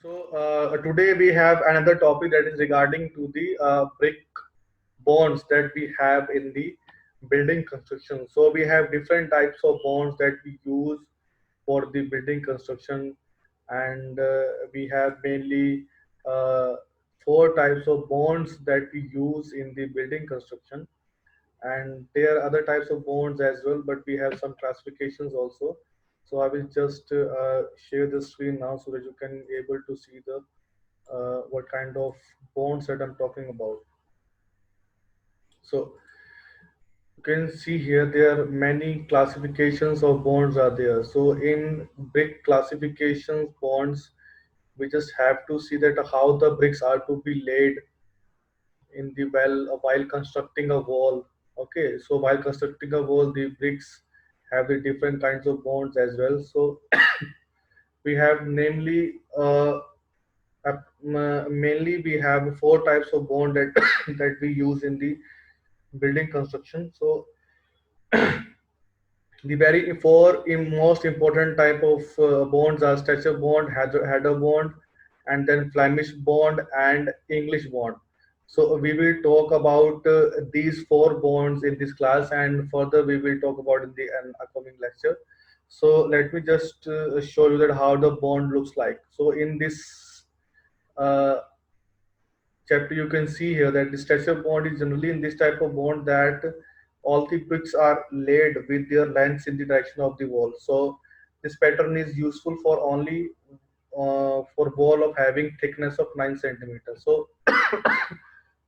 Today we have another topic that is regarding to the brick bonds that we have in the building construction. So we have different types of bonds that we use for the building construction, and we have mainly uh, four types of bonds that we use in the building construction, and there are other types of bonds as well, but we have some classifications also. So I will just share the screen now so that you can able to see the what kind of bonds that I'm talking about. So you can see here there are many classifications of bonds are there. So in brick classifications bonds, we just have to see that how the bricks are to be laid in the well while constructing a wall. Okay, so while constructing a wall, the bricks have the different kinds of bonds as well. So we have mainly we have four types of bond that that we use in the building construction. So the very four most important type of bonds are structure bond, header bond, and then Flemish bond and English bond. So we will talk about these four bonds in this class, and further we will talk about in the upcoming lecture. So let me just show you that how the bond looks like. So in this uh, chapter, you can see here that the structure bond is generally in this type of bond that all the bricks are laid with their lengths in the direction of the wall. So this pattern is useful for only for wall of having thickness of 9 centimeters. So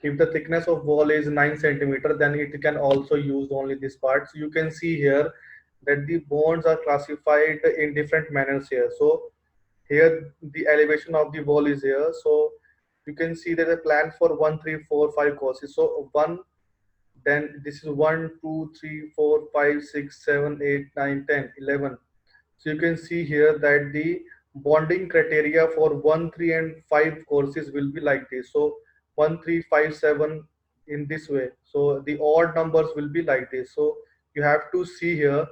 if the thickness of wall is 9 centimeter, then it can also use only this part. So you can see here that the bonds are classified in different manners here. So here the elevation of the wall is here. So you can see that the plan for 1, 3, 4, 5 courses. So one, then this is 1, 2, 3, 4, 5, 6, 7, 8, 9, 10, 11. So you can see here that the bonding criteria for 1, 3, and 5 courses will be like this. So 1, 3, 5, 7 in this way. So the odd numbers will be like this. So you have to see here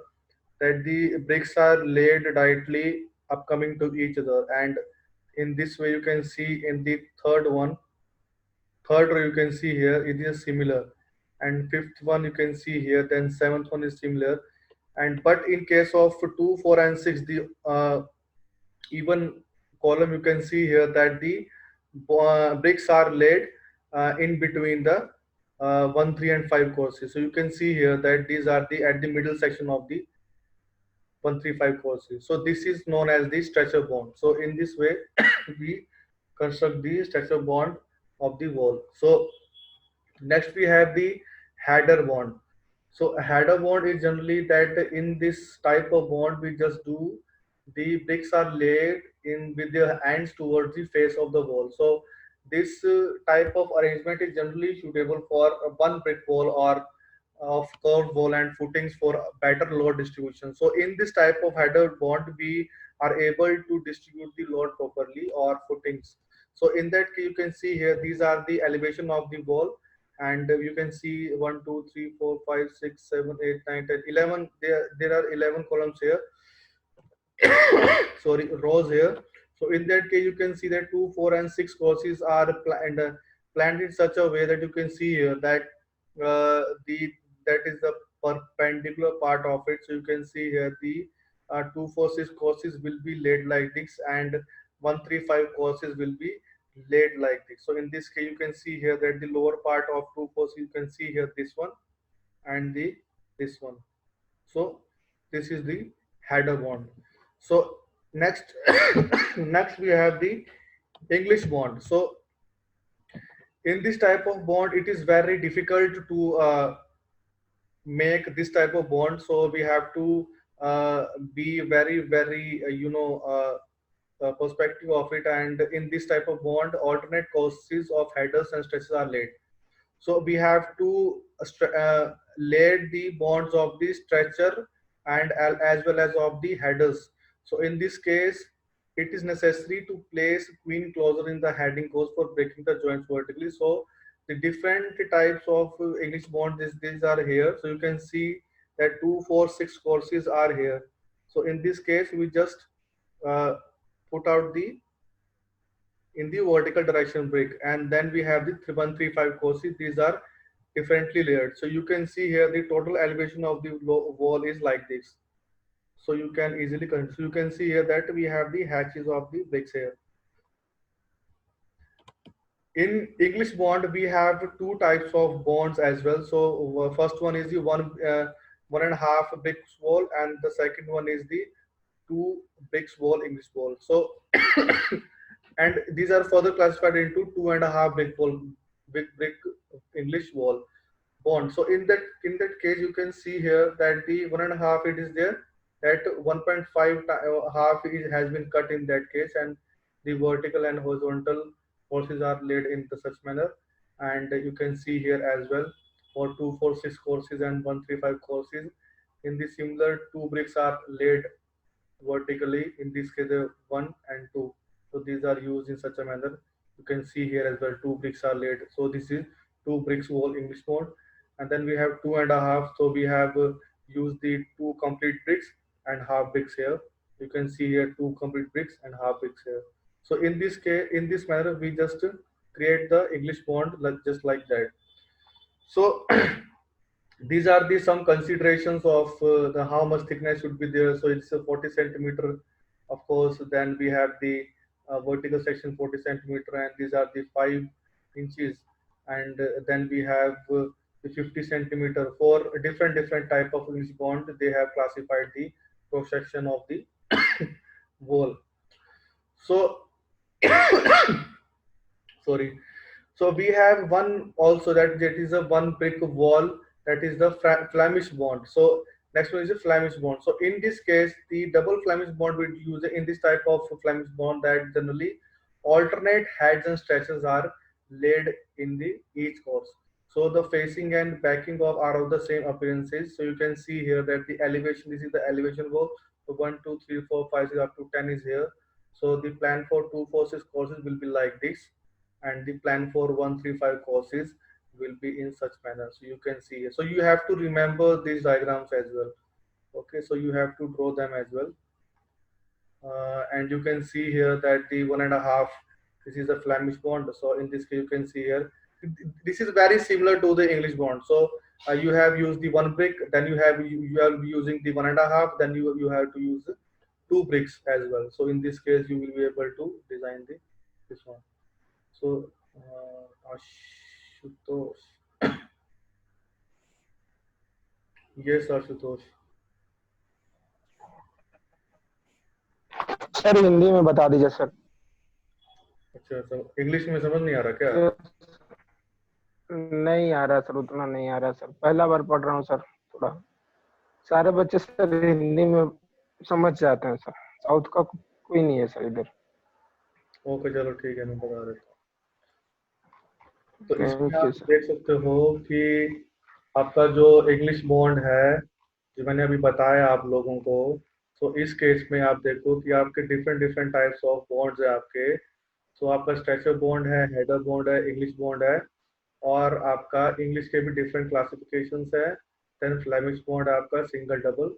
that the bricks are laid directly upcoming to each other, and in this way you can see in the third row you can see here it is similar, and fifth one you can see here, then seventh one is similar. And but in case of 2, 4, and 6, the even column, you can see here that the bricks are laid in between the 1, 3, and 5 courses. So you can see here that these are the at the middle section of the 1, 3, 5 courses. So this is known as the stretcher bond. So in this way we construct the stretcher bond of the wall. So next we have the header bond. So a header bond is generally that in this type of bond we just do the bricks are laid in with their ends towards the face of the wall. So this type of arrangement is generally suitable for one brick wall or of curved wall and footings for better load distribution. So in this type of header bond we are able to distribute the load properly or footings. So in that case you can see here these are the elevation of the wall, and you can see 1, 2, 3, 4, 5, 6, 7, 8, 9, 10, 11. There are 11 columns here. Sorry, rows here. So in that case you can see that 2, 4, and 6 courses are planned in such a way that you can see here that the that is the perpendicular part of it. So you can see here the 2, 4, 6 courses will be laid like this, and 1, 3, 5 courses will be laid like this. So in this case you can see here that the lower part of 2 courses, you can see here this one and the this one. So this is the header bond. So next next we have the English bond. So in this type of bond it is very difficult to make this type of bond. So we have to be very perspective of it, and in this type of bond alternate courses of headers and stretches are laid. So we have to lay the bonds of the stretcher and as well as of the headers. So in this case it is necessary to place queen closer in the heading course for breaking the joints vertically. So the different types of English bonds, these are here. So you can see that 2, 4, 6 courses are here. So in this case we just uh, put out the in the vertical direction brick, and then we have the 135 courses. These are differently layered. So you can see here the total elevation of the wall is like this. So you can easily so you can see here that we have the hatches of the bricks here. In English bond, we have two types of bonds as well. So first one is the 1.5 bricks wall, and the second one is the 2 bricks wall English wall. So and these are further classified into 2.5 brick English wall bond. So in that case, you can see here that the 1.5 it is there, that 1.5 half is, has been cut in that case, and the vertical and horizontal courses are laid in the such manner. And you can see here as well for 246 courses and 135 courses. In the similar, 2 bricks are laid vertically. In this case, 1 and 2. So these are used in such a manner. You can see here as well, 2 bricks are laid. So this is 2 bricks wall English mode. And then we have 2.5. So we have used the 2 complete bricks and half bricks here. You can see here 2 complete bricks and half bricks here. So in this case, in this manner, we just create the English bond like just like that. So these are the some considerations of the how much thickness should be there. So it's a 40 centimeter, of course. Then we have the vertical section 40 centimeter, and these are the 5 inches. And then we have the 50 centimeter for different type of English bond. They have classified the cross section of the wall. So sorry. So we have one also, that is a 1 brick wall, that is the Flemish bond. So next one is the Flemish bond. So in this case, the double Flemish bond we use in this type of Flemish bond, that generally alternate heads and stretches are laid in the each course. So the facing and backing of are of the same appearances. So you can see here that the elevation, this is the elevation wall. So 1, 2, 3, 4, 5, 6 up to 10 is here. So the plan for 246 courses will be like this, and the plan for 135 courses will be in such manner. So you can see here. So you have to remember these diagrams as well. Okay, so you have to draw them as well. And you can see here that the 1.5, this is a Flemish bond. So in this case, you can see here, this is very similar to the English bond. So you have used the 1 brick, then you are using the 1.5, then you have to use 2 bricks as well. So in this case, you will be able to design this one. So, Ashutosh. Yes, Ashutosh. Sir Hindi में बता दीजिए sir. अच्छा, तो English में समझ नहीं आ रहा क्या? नहीं आ रहा सर, उतना नहीं आ रहा सर, पहला बार पढ़ रहा हूँ सर. थोड़ा सारे बच्चे सर हिंदी में समझ जाते हैं सर, साउथ का कोई नहीं है सर इधर. ओके, चलो ठीक है, मैं बता देता हूँ. तो इसमें थैंक यू आप सर. देख सकते हो कि आपका जो इंग्लिश बॉन्ड है, जो मैंने अभी बताया आप लोगों को, तो इस केस में आप देखो कि आपके डिफरेंट टाइप्स ऑफ बॉन्ड्स है आपके. तो आपका स्ट्रेचर बॉन्ड है, हेडर बॉन्ड है, इंग्लिश बॉन्ड है, और आपका इंग्लिश के भी डिफरेंट क्लासिफिकेशंस है. देन फ्लेमिश बॉन्ड है आपका सिंगल डबल.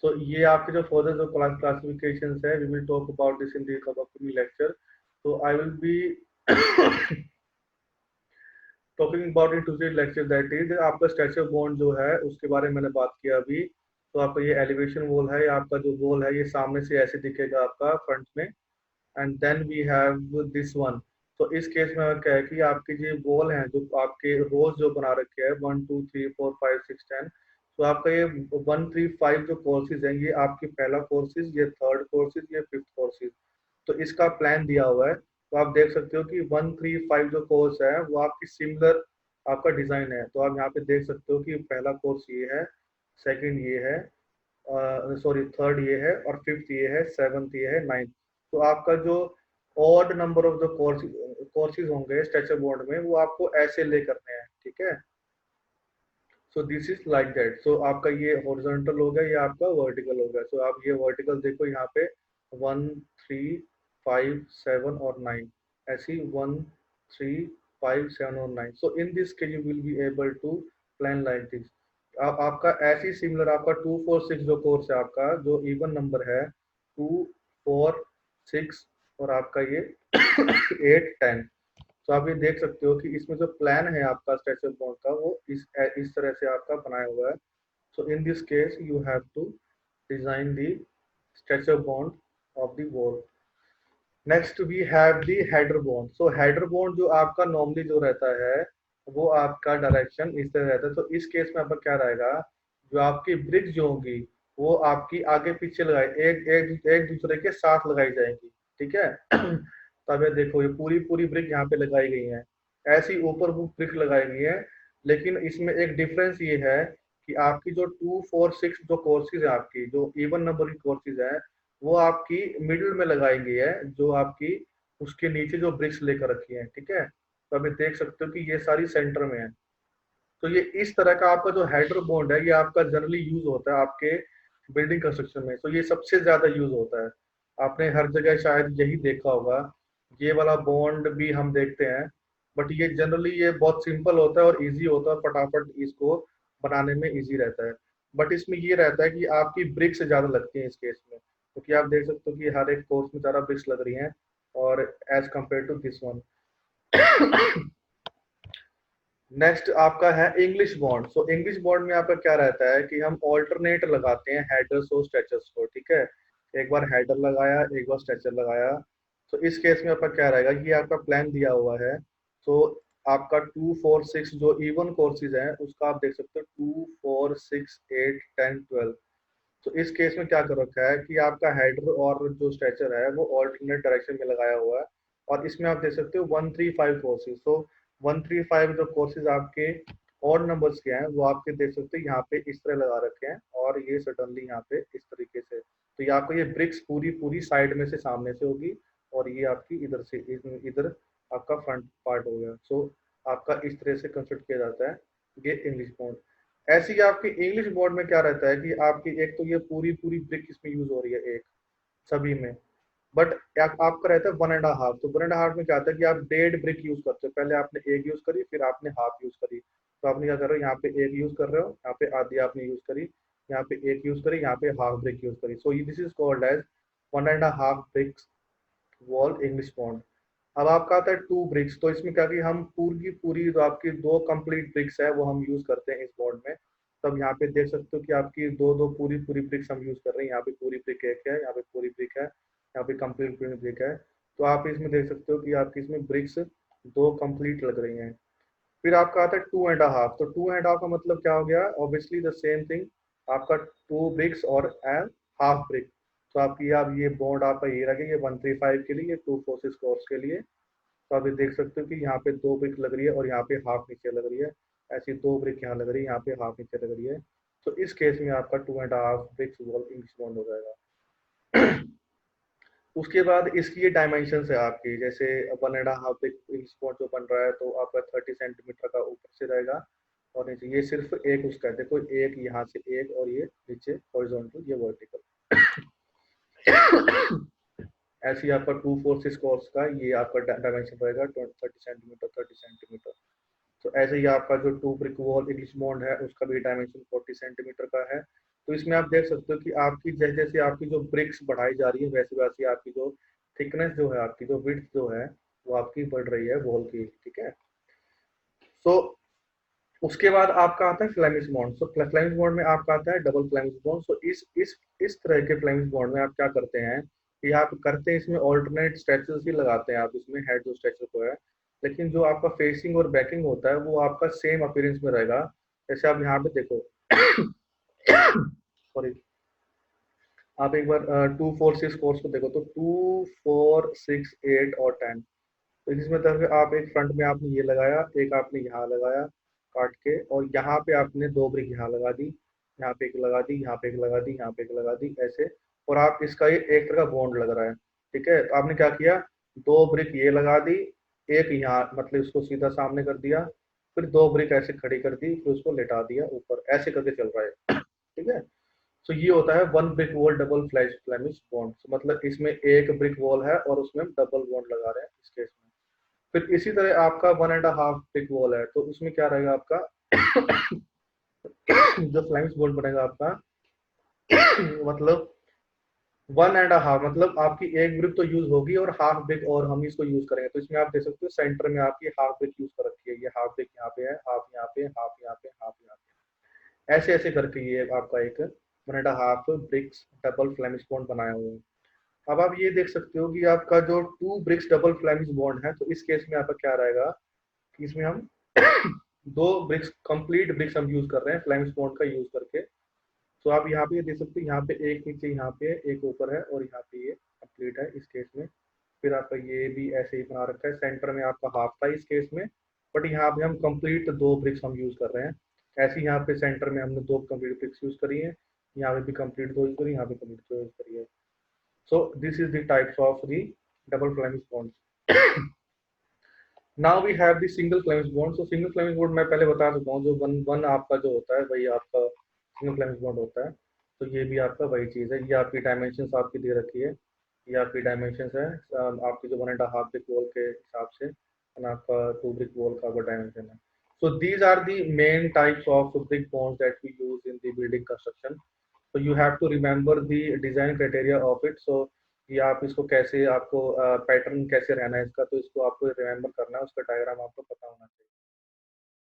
तो ये आपके जो फर्दर जो क्लासिफिकेशंस है, we will talk about this in the upcoming lecture. तो I will be talking about in today lecture, that is आपका स्ट्रेचर बॉन्ड जो है उसके बारे में मैंने बात किया अभी. तो आपका ये एलिवेशन वॉल है, आपका जो वॉल है ये सामने से ऐसे दिखेगा आपका फ्रंट में. And then we have this one. तो इस केस में क्या है कि आपके जो वॉल हैं, जो आपके रोज जो बना रखे हैं 1, 2, 3, 4, 5, 6, 10. तो आपका ये 135 जो कोर्सेज हैं, ये आपके पहला कोर्सेज, ये थर्ड कोर्सेज, ये फिफ्थ कोर्सेज. तो इसका प्लान दिया हुआ है. तो आप देख सकते हो कि 135 जो कोर्स है वो आपकी सिमिलर आपका डिजाइन है. तो आप यहाँ पे देख सकते हो कि पहला कोर्स ये है, सेकंड ये है, सॉरी थर्ड ये है, और फिफ्थ ये है, सेवंथ ये है, नाइन्थ. तो आपका जो odd number of the courses होंगे स्ट्रेचर बोर्ड में, वो आपको ऐसे ले करने हैं. ठीक है. So this is like that. So आपका ये हॉरिजॉन्टल हो गया, ये आपका वर्टिकल हो गया. सो आप ये वर्टिकल देखो यहाँ पे 1, 3, 5, 7 और 9, ऐसी 1, 3, 5, 7 और 9. So in this case you will be able to plan like this. आपका ऐसी सिमिलर आपका 2, 4, 6 जो कोर्स है आपका, जो इवन नंबर है 2, 4, 6 और आपका ये 8 10। तो आप ये देख सकते हो कि इसमें जो प्लान है आपका स्ट्रक्चर बॉन्ड का वो इस तरह से आपका बनाया हुआ है। So in this case you have to design the structure bond of the wall. Next we have the header bond. So header bond जो आपका नॉर्मली जो रहता है वो आपका डायरेक्शन इस तरह रहता है। तो इस केस में आपका क्या रहेगा, जो आपकी ब्रिक्स जो होंगी वो आपकी आगे पीछे लगाई एक एक एक दूसरे के साथ लगाई जाएंगी, ठीक है। तब ये देखो ये पूरी पूरी ब्रिक यहाँ पे लगाई गई है, ऐसी ऊपर वो ब्रिक लगाई गई है। लेकिन इसमें एक डिफरेंस ये है कि आपकी जो 2 4 6 जो कोर्सेज है, आपकी जो इवन नंबर की कोर्सेज है वो आपकी मिडिल में लगाई गई है, जो आपकी उसके नीचे जो ब्रिक्स लेकर रखी है, ठीक है। तो अभी देख सकते हो कि ये सारी सेंटर में है। तो ये इस तरह का आपका जो हेडर बॉन्ड है ये आपका जनरली यूज होता है आपके बिल्डिंग कंस्ट्रक्शन में। तो ये सबसे ज्यादा यूज होता है, आपने हर जगह शायद यही देखा होगा। ये वाला बॉन्ड भी हम देखते हैं, बट ये जनरली ये बहुत सिंपल होता है और इजी होता है, फटाफट इसको बनाने में इजी रहता है। बट इसमें ये रहता है कि आपकी ब्रिक्स ज्यादा लगती है इस केस में, क्योंकि आप देख सकते हो कि हर एक कोर्स में ज्यादा ब्रिक्स लग रही हैं और as compare to this one. Next आपका है English bond. So English bond में आपका क्या रहता है कि हम ऑल्टरनेट लगाते हैं हेडर्स और स्ट्रेचर्स को, ठीक है। एक बार हेडर लगाया, एक बार स्ट्रेचर लगाया। तो इस केस में आपका क्या रहेगा, ये आपका प्लान दिया हुआ है। तो आपका 2 4 6 जो इवन कोर्सेज हैं उसका आप देख सकते हो 2 4 6 8 10 12। तो इस केस में क्या कर रखा है कि आपका हेडर और जो स्ट्रेचर है वो ऑल्टरनेट डायरेक्शन में लगाया हुआ है। और इसमें आप देख सकते हो 1 3 5 कोर्सेज। तो 1 3 5 जो कोर्सेज आपके और नंबर्स के हैं वो आपके देख सकते हो यहाँ पे इस तरह लगा रखे हैं, और ये सडनली यहाँ पे इस तरीके से। तो ये आपको ये ब्रिक्स पूरी पूरी साइड में से सामने से होगी, और ये आपकी इधर से इधर आपका फ्रंट पार्ट हो गया। सो आपका इस तरह से कंस्ट्रक्ट किया जाता है ये इंग्लिश बॉन्ड। ऐसी आपकी इंग्लिश बोर्ड में क्या रहता है कि आपकी एक तो ये पूरी पूरी ब्रिक इसमें यूज हो रही है एक सभी में, बट आपका रहता है 1.5। तो 1.5 में क्या आता है कि आप 1.5 ब्रिक यूज करते हो। पहले आपने एक यूज करी, फिर आपने हाफ यूज करी। तो आपने क्या कर रहे हो, यहाँ पे एक यूज कर रहे हो, यहाँ पे आधी आपने यूज करी, यहाँ पे एक यूज करी, यहाँ पे हाफ ब्रिक यूज करी। So this is called as 1.5 bricks wall English bond. अब आपका आता है 2 ब्रिक्स। तो इसमें क्या कि हम पूरी की पूरी जो आपकी 2 कंप्लीट ब्रिक्स है वो हम यूज करते हैं इस बॉन्ड में। तो अब यहाँ पे देख सकते हो कि आपकी दो दो पूरी पूरी ब्रिक्स हम यूज कर रहे हैं। यहाँ पे पूरी ब्रिक एक है, यहाँ पे पूरी ब्रिक है, यहाँ पे कंप्लीट पूरी ब्रिक है। तो आप इसमें देख सकते हो कि आपकी इसमें ब्रिक्स 2 कंप्लीट लग रही हैं। फिर आपका आता है 2.5। तो 2.5 का मतलब क्या हो गया, ऑब्वियसली द सेम थिंग, आपका 2 ब्रिक्स और एंड हाफ ब्रिक। तो आपकी अब ये बॉन्ड आपका ये रह गया, ये 1 3 5 के लिए, ये 2 4 6 कोर्स के लिए। तो आप ये देख सकते हो कि यहाँ पे 2 ब्रिक लग रही है और यहाँ पे हाफ नीचे लग रही है। ऐसी 2 ब्रिक यहाँ लग रही है, यहाँ पे हाफ नीचे लग रही है। तो इस केस में आपका 2.5 ब्रिक्स वॉल इंग्लिश बॉन्ड हो जाएगा। उसके बाद इसकी ये डायमेंशन है आपकी, जैसे 1.5 ब्रिक इंग्लिश बॉन्ड जो बन रहा है तो आपका 30 सेंटीमीटर का ऊपर से रहेगा और नीचे। ये सिर्फ एक उसका है, देखो एक यहाँ से एक, और ये नीचे हॉरिजॉन्टल, ये वर्टिकल। ऐसे ही आपका 2 4 6 कोर्स का ये आपका डायमेंशन रहेगा 30 सेंटीमीटर 30 सेंटीमीटर। तो ऐसे ही आपका जो 2 ब्रिक वॉल इंग्लिश बॉन्ड है उसका भी डायमेंशन 40 सेंटीमीटर का है। तो इसमें आप देख सकते हो कि आपकी जैसे जैसे आपकी जो ब्रिक्स बढ़ाई जा रही है वैसे वैसे आपकी जो थिकनेस जो है, आपकी जो विड्थ जो है वो आपकी बढ़ रही है वॉल की, ठीक है। सो उसके बाद आपका आता है फ्लेमिश बॉन्ड। सो फ्लेमिश बॉन्ड में आपका आता है डबल फ्लेमिश बॉन्ड। सो इस तरह के फ्लेमिश बॉन्ड में आप क्या करते हैं कि आप करते हैं इसमें ऑल्टरनेट स्ट्रेचर्स ही लगाते हैं आप इसमें, हेड जो स्ट्रेचर को है। लेकिन जो आपका फेसिंग और बैकिंग होता है वो आपका सेम अपीयरेंस में रहेगा। जैसे आप यहाँ पे देखो, सॉरी, आप एक बार 2 4 6 कोर्स को देखो तो 2 4 6 8 और 10। तो इसमें तरह आप एक फ्रंट में आपने ये लगाया, एक आपने यहाँ लगाया काट के, और यहाँ पे आपने 2 ब्रिक यहाँ लगा दी, यहाँ पे एक लगा दी, यहाँ पे एक लगा दी, यहाँ पे एक लगा दी, ऐसे। और आप इसका ये एक तरह का बॉन्ड लग रहा है, ठीक है। तो आपने क्या किया, 2 ब्रिक ये लगा दी, एक यहाँ मतलब इसको सीधा सामने कर दिया, फिर 2 ब्रिक ऐसे खड़ी कर दी, फिर उसको लेटा दिया ऊपर, ऐसे करके चल रहा है, ठीक है। तो ये होता है 1 brick wall double Flemish bond. मतलब इसमें एक ब्रिक वॉल है और उसमें डबल बॉन्ड लगा रहे हैं इस केस में। फिर इसी तरह आपका 1.5 ब्रिक वॉल है, तो उसमें क्या रहेगा आपका जो फ्लेमिश बॉन्ड बनेगा आपका, मतलब 1.5 मतलब आपकी एक ब्रिक तो यूज होगी और हाफ ब्रिक और हम इसको यूज करेंगे। तो इसमें आप देख सकते हो सेंटर में आपकी हाफ ब्रिक यूज कर रखी है, ये हाफ ब्रिक यहाँ पे है, हाफ यहाँ पे, हाफ यहाँ पे, हाफ यहाँ पे, ऐसे ऐसे करके ये आपका एक 1.5 ब्रिक्स डबल फ्लेमिश बॉन्ड बनाया हुआ है। अब आप ये देख सकते हो कि आपका जो 2 ब्रिक्स डबल फ्लेमिश बॉन्ड है, तो इस केस में आपका क्या रहेगा कि इसमें हम 2 ब्रिक्स कंप्लीट ब्रिक्स हम यूज कर रहे हैं फ्लेमिश बॉन्ड का यूज करके। तो आप यहाँ पे देख सकते हो, यहाँ पे एक नीचे, यहाँ पे एक ऊपर है और यहाँ पे ये कंप्लीट है इस केस में। फिर आपका ये भी ऐसे ही बना रखा है, सेंटर में आपका हाफ था इस केस में, बट यहाँ पे हम कंप्लीट 2 ब्रिक्स हम यूज कर रहे हैं। ऐसे ही यहाँ पे सेंटर में हमने 2 कंप्लीट ब्रिक्स यूज करी है, यहाँ पे भी कंप्लीट 2 यूज करी, यहाँ पे कंप्लीट 2 यूज करी है। So this is the types of the double Flemish bonds. Now we have the single Flemish bond. So single Flemish bond मैं पहले बता चुका हूँ, जो वन वन आपका जो होता है वही आपका सिंगल Flemish bond होता है। तो ये भी आपका वही चीज है, ये आपकी डायमेंशन आपकी दे रखी है, ये आपकी डायमेंशन है आपकी जो 1.5 ब्रिक वॉल के हिसाब से, और आपका 2 ब्रिक वॉल का वो डायमेंशन है। So these are the main types of brick bonds that we use in the building construction. So you have to remember the design criteria of it. So कि आप इसको कैसे, आपको पैटर्न कैसे रहना है इसका, तो इसको आपको रिमेम्बर करना है, उसका डायग्राम आपको पता होना चाहिए।